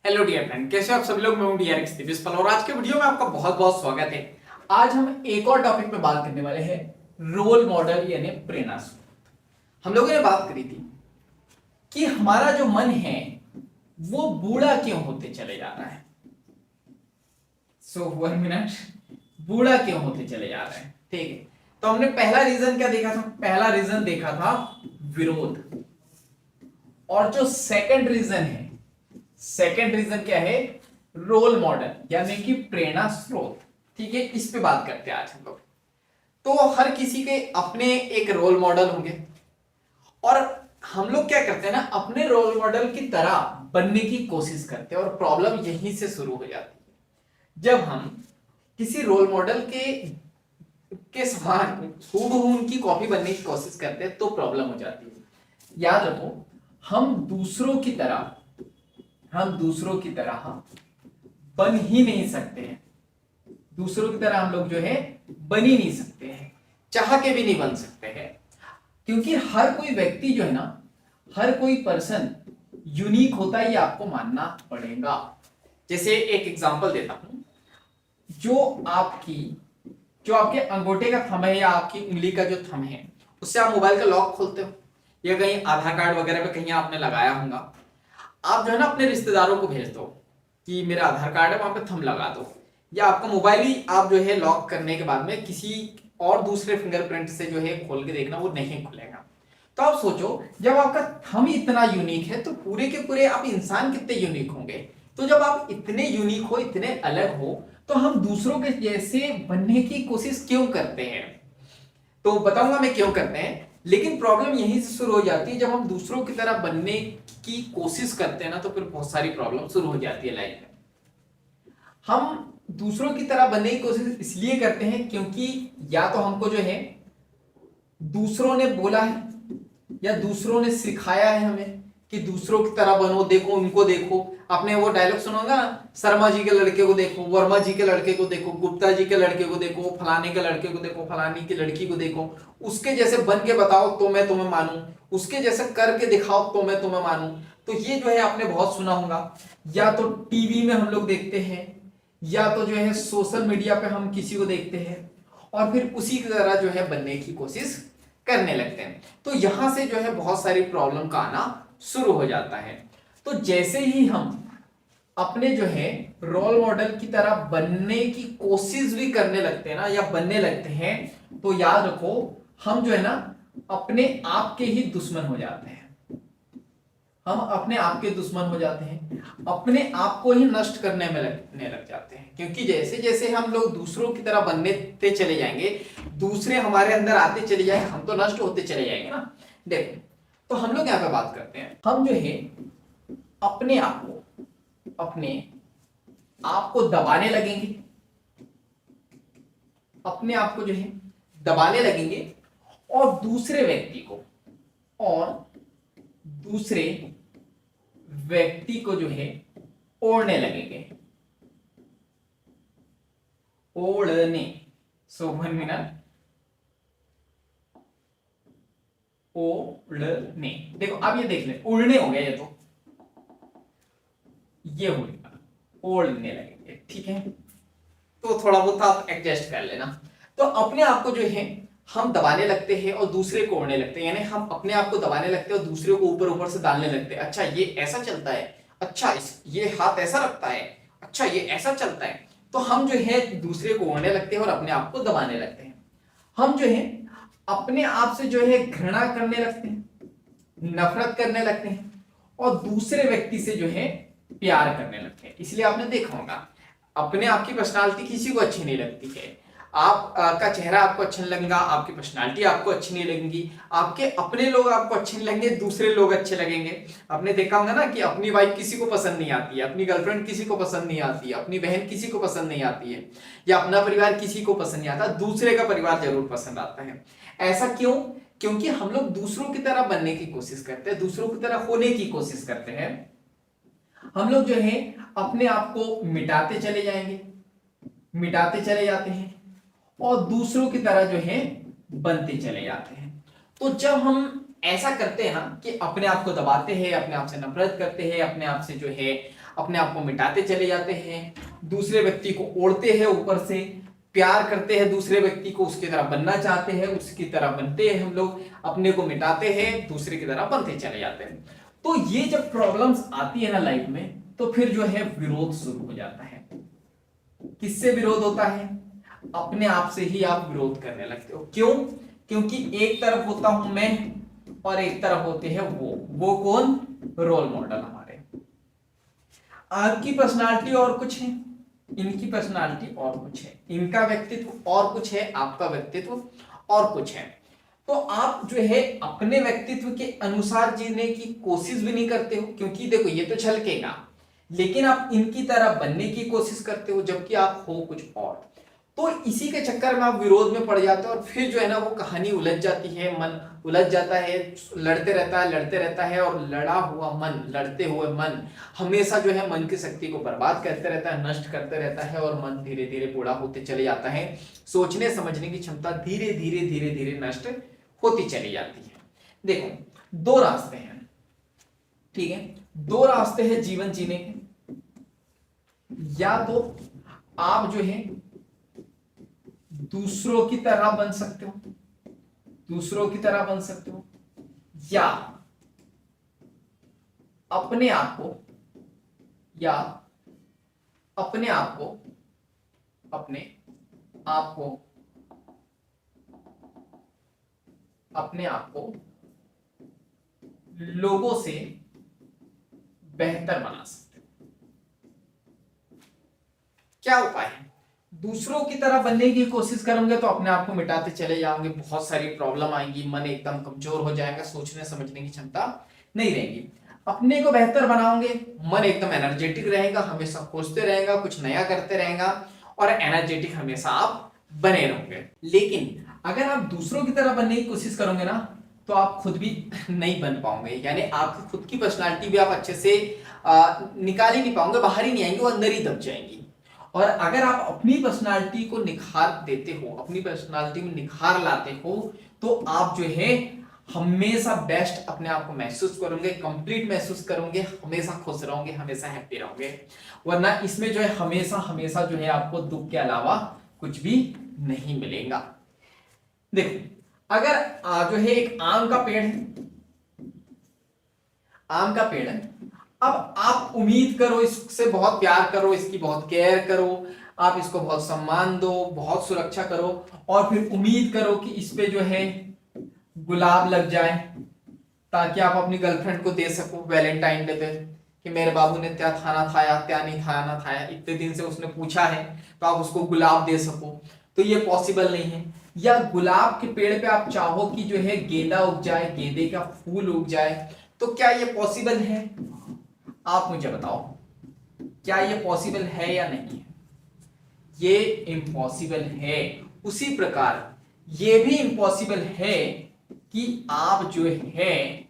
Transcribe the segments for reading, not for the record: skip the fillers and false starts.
Hello dear friend, कैसे हो आप सभी लोग। मैं हूं डीआरएक्स दिव्यस और आज के वीडियो में आपका बहुत बहुत स्वागत है। आज हम एक और टॉपिक पे बात करने वाले हैं, रोल मॉडल यानी प्रेरणा स्रोत। हम लोगों ने बात करी थी कि हमारा जो मन है वो बूढ़ा क्यों होते चले जा रहा है। सो 1 मिनट, बूढ़ा क्यों होते चले जा रहे हैं। ठीक है, तो हमने पहला रीजन क्या देखा था? पहला रीजन देखा था विरोध। और जो सेकंड रीजन है, सेकंड रीजन क्या है? रोल मॉडल यानी कि प्रेरणा स्रोत। ठीक है, इस पे बात करते हैं आज हम लोग। तो हर किसी के अपने एक रोल मॉडल होंगे और हम लोग क्या करते हैं ना, अपने रोल मॉडल की तरह बनने की कोशिश करते हैं और प्रॉब्लम यहीं से शुरू हो जाती है। जब हम किसी रोल मॉडल के समान हूबहू उनकी कॉपी बनने की कोशिश करते हैं तो प्रॉब्लम हो जाती है। याद रखो, हम दूसरों की तरह बन ही नहीं सकते हैं। दूसरों की तरह हम लोग जो है बन ही नहीं सकते हैं, चाह के भी नहीं बन सकते हैं। क्योंकि हर कोई व्यक्ति जो है ना, हर कोई पर्सन यूनिक होता है, ये आपको मानना पड़ेगा। जैसे एक एग्जांपल देता हूं, जो आपके अंगूठे का थंब है या आपकी उंगली का जो थंब है, उससे आप मोबाइल का लॉक खोलते हो या कहीं आधार कार्ड वगैरह पे कहीं आपने लगाया होगा। आप जो है ना अपने रिश्तेदारों को भेज दो कि मेरा आधार कार्ड है, वहां पे थंब लगा दो, या आपका मोबाइल ही आप जो है लॉक करने के बाद में किसी और दूसरे फिंगरप्रिंट से जो है खोल के देखना, वो नहीं खुलेगा। तो आप सोचो, जब आपका थंब इतना यूनिक है तो पूरे के पूरे आप इंसान कितने यूनिक होंगे। तो जब आप इतने यूनिक हो, इतने अलग हो, तो हम दूसरों के जैसे बनने की कोशिश क्यों करते हैं? तो बताऊंगा मैं क्यों करते हैं। लेकिन प्रॉब्लम यहीं से शुरू हो जाती है, जब हम दूसरों की तरह बनने की कोशिश करते हैं ना, तो फिर बहुत सारी प्रॉब्लम शुरू हो जाती है लाइफ में। हम दूसरों की तरह बनने की कोशिश इसलिए करते हैं क्योंकि या तो हमको जो है दूसरों ने बोला है या दूसरों ने सिखाया है हमें कि दूसरों की तरह बनो, देखो उनको देखो। आपने वो डायलॉग सुना होगा ना, शर्मा जी के लड़के को देखो, वर्मा जी के लड़के को देखो, गुप्ता जी के लड़के को देखो, फलाने के लड़के को देखो, फलानी की लड़की को देखो, उसके जैसे बन के बताओ तो मैं तुम्हें मानूं, उसके जैसे करके दिखाओ तो मैं तुम्हें मानूं। तो ये जो है आपने बहुत सुना होगा, या तो टीवी में हम लोग देखते हैं, या तो जो है सोशल मीडिया पे हम किसी को देखते हैं और फिर उसी की तरह जो है बनने की कोशिश करने लगते हैं। तो यहां से जो है बहुत सारी प्रॉब्लम का आना शुरू हो जाता है। तो जैसे ही हम अपने जो है रोल मॉडल की तरह बनने की कोशिश भी करने लगते हैं ना, या बनने लगते हैं, तो याद रखो हम जो है ना अपने आप के ही दुश्मन हो जाते हैं। हम अपने आप के दुश्मन हो जाते हैं, अपने आप को ही नष्ट करने में लगने लग जाते हैं। क्योंकि जैसे जैसे हम लोग दूसरों की तरह बनते चले जाएंगे, दूसरे हमारे अंदर आते चले जाएंगे, हम तो नष्ट होते चले जाएंगे ना। देखो, तो हम लोग यहाँ पे बात करते हैं, हम जो है अपने आप को दबाने लगेंगे, अपने आप को जो है दबाने लगेंगे और दूसरे व्यक्ति को जो है ओढ़ने लगेंगे, ओढ़ने। सो 1 मिनट, ओढ़ने। देखो अब ये देख ले, उड़ने हो गया, ये तो ये होगा, ओढ़ने लगेंगे। ठीक है, तो थोड़ा बहुत आप एडजस्ट कर लेना। तो अपने आप को जो है हम दबाने लगते हैं और दूसरे को ओढ़ने लगते हैं, यानी हम अपने आप को दबाने लगते हैं और दूसरे को ऊपर ऊपर से डालने लगते हैं। अच्छा ये ऐसा चलता है, अच्छा ये हाथ ऐसा रखता है, अच्छा ये ऐसा चलता है। तो हम जो है दूसरे को ओढ़ने लगते हैं और अपने आप को दबाने लगते हैं। हम जो है अपने आप से जो है घृणा करने लगते हैं, नफरत करने लगते हैं और दूसरे व्यक्ति से जो है प्यार करने लगते हैं। इसलिए आपने देखा होगा, अपने आप की पर्सनालिटी किसी को अच्छी नहीं लगती है। आप का चेहरा आपको अच्छा नहीं लगेगा, आपकी पर्सनालिटी आपको अच्छी नहीं लगेगी, आपके अपने लोग आपको अच्छे नहीं लगेंगे, दूसरे लोग अच्छे लगेंगे। आपने देखा होगा ना कि अपनी वाइफ किसी को पसंद नहीं आती है, अपनी गर्लफ्रेंड किसी को पसंद नहीं आती है, अपनी बहन किसी को पसंद नहीं आती है, या अपना परिवार किसी को पसंद नहीं आता, दूसरे का परिवार जरूर पसंद आता है। ऐसा क्यों? क्योंकि हम लोग दूसरों की तरह बनने की कोशिश करते हैं, दूसरों की तरह होने की कोशिश करते हैं। हम लोग जो है अपने आप को मिटाते चले जाएंगे, मिटाते चले जाते हैं और दूसरों की तरह जो है बनते चले जाते हैं। तो जब हम ऐसा करते हैं ना कि अपने आप को दबाते हैं, अपने आप से नफरत करते हैं, अपने आप से जो है अपने आप को मिटाते चले जाते हैं, दूसरे व्यक्ति को ओढ़ते हैं ऊपर से, प्यार करते हैं दूसरे व्यक्ति को, उसकी तरह बनना चाहते हैं, उसकी तरह बनते हैं हम लोग, अपने को मिटाते हैं, दूसरे की तरह बनते चले जाते हैं। तो ये जब प्रॉब्लम्स आती है ना लाइफ में, तो फिर जो है विरोध शुरू हो जाता है। किससे विरोध होता है? अपने आप से ही आप विरोध करने लगते हो। क्यों? क्योंकि एक तरफ होता हूं मैं और एक तरफ होते हैं वो कौन? रोल मॉडल हमारे। आपकी पर्सनालिटी और कुछ है, इनकी पर्सनालिटी और कुछ है, इनका व्यक्तित्व और कुछ है, आपका व्यक्तित्व और कुछ है। तो आप जो है अपने व्यक्तित्व के अनुसार जीने की कोशिश भी नहीं करते हो, क्योंकि देखो ये तो छलकेगा, लेकिन आप इनकी तरह बनने की कोशिश करते हो जबकि आप हो कुछ और। तो इसी के चक्कर में आप विरोध में पड़ जाते हो और फिर जो है ना वो कहानी उलझ जाती है, मन उलझ जाता है, लड़ते रहता है और लड़ा हुआ मन, लड़ते हुए मन हमेशा जो है मन की शक्ति को बर्बाद करते रहता है, नष्ट करते रहता है और मन धीरे धीरे बूढ़ा होते चले जाता है। सोचने समझने की क्षमता धीरे धीरे नष्ट होती चली जाती है। देखो दो रास्ते हैं, ठीक है, दो रास्ते हैं जीवन जीने के। या तो आप जो है दूसरों की तरह बन सकते हो, दूसरों की तरह बन सकते हो, या अपने आप को अपने आप को लोगों से बेहतर बना सकते हो। क्या उपाय है? दूसरों की तरह बनने की कोशिश करोगे तो अपने आप को मिटाते चले जाओगे, बहुत सारी प्रॉब्लम आएंगी, मन एकदम कमजोर हो जाएगा, सोचने समझने की क्षमता नहीं रहेगी। अपने को बेहतर बनाओगे, मन एकदम एनर्जेटिक रहेगा, हमेशा खोजते रहेगा, कुछ नया करते रहेगा और एनर्जेटिक हमेशा आप बने रहोगे। लेकिन अगर आप दूसरों की तरह बनने की कोशिश करोगे ना तो आप खुद भी नहीं बन पाओगे, यानी आपकी खुद की पर्सनालिटी भी आप अच्छे से निकाल ही नहीं पाओगे, बाहर ही नहीं आएंगे, वो अंदर ही दब जाएंगी। और अगर आप अपनी पर्सनालिटी को निखार देते हो, अपनी पर्सनालिटी में निखार लाते हो, तो आप जो है हमेशा बेस्ट अपने आप को महसूस करोगे, कंप्लीट महसूस करोगे, हमेशा खुश रहोगे, हमेशा हैप्पी रहोगे। वरना इसमें जो है हमेशा जो है आपको दुख के अलावा कुछ भी नहीं मिलेगा। देखो अगर जो है एक आम का पेड़ है, आम का पेड़ है, अब आप उम्मीद करो इससे बहुत प्यार करो, इसकी बहुत केयर करो, आप इसको बहुत सम्मान दो, बहुत सुरक्षा करो और फिर उम्मीद करो कि इस पे जो है गुलाब लग जाए ताकि आप अपनी गर्लफ्रेंड को दे सको वैलेंटाइन डे पे कि मेरे बाबू ने क्या खाना खाया, क्या नहीं खाना खाया, इतने दिन से उसने पूछा है, तो आप उसको गुलाब दे सको। तो ये पॉसिबल नहीं है। या गुलाब के पेड़ पे आप चाहो कि जो है गेंदा उग जाए, गेंदे का फूल उग जाए, तो क्या ये पॉसिबल है? आप मुझे बताओ, क्या ये पॉसिबल है या नहीं है? ये इम्पॉसिबल है। उसी प्रकार ये भी इम्पॉसिबल है कि आप जो है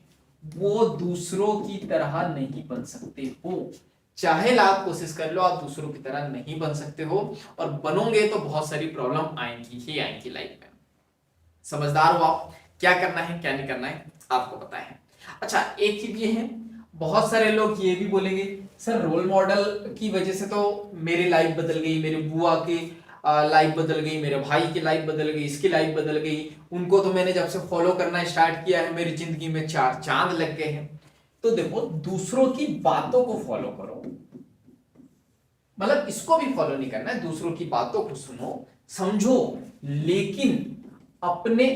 वो दूसरों की तरह नहीं बन सकते हो। चाहे लाख कोशिश कर लो, आप दूसरों की तरह नहीं बन सकते हो और बनोगे तो बहुत सारी प्रॉब्लम आएंगी ही आएंगी लाइफ में। समझदार हो आप, क्या करना है क्या नहीं करना है आपको पता है। अच्छा एक चीज ये है, बहुत सारे लोग ये भी बोलेंगे सर रोल मॉडल की वजह से तो मेरी लाइफ बदल गई, मेरे बुआ की लाइफ बदल गई, मेरे भाई की लाइफ बदल गई, इसकी लाइफ बदल गई, उनको तो मैंने जब से फॉलो करना स्टार्ट किया है मेरी जिंदगी में 4 चांद लग गए हैं। तो देखो दूसरों की बातों को फॉलो करो, मतलब इसको भी फॉलो नहीं करना है, दूसरों की बातों को सुनो समझो, लेकिन अपने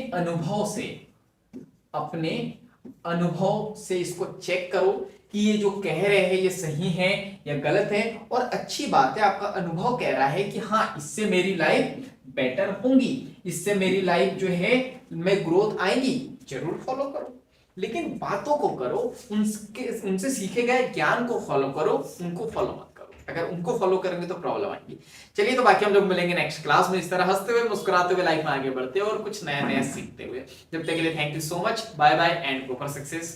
अनुभव से इसको चेक करो कि ये जो कह रहे हैं ये सही है या गलत है। और अच्छी बात है आपका अनुभव कह रहा है कि हाँ इससे मेरी लाइफ बेटर होंगी, इससे मेरी लाइफ जो है में ग्रोथ आएगी, जरूर फॉलो करो। लेकिन बातों को करो, उनसे सीखे गए ज्ञान को फॉलो करो, उनको फॉलो मत करो। अगर उनको फॉलो करेंगे तो प्रॉब्लम आएगी। चलिए तो बाकी हम लोग मिलेंगे नेक्स्ट क्लास में, इस तरह हंसते हुए मुस्कुराते हुए लाइफ में आगे बढ़ते और कुछ नया नया सीखते हुए। जब तक के लिए thank you so much, bye bye and go for success.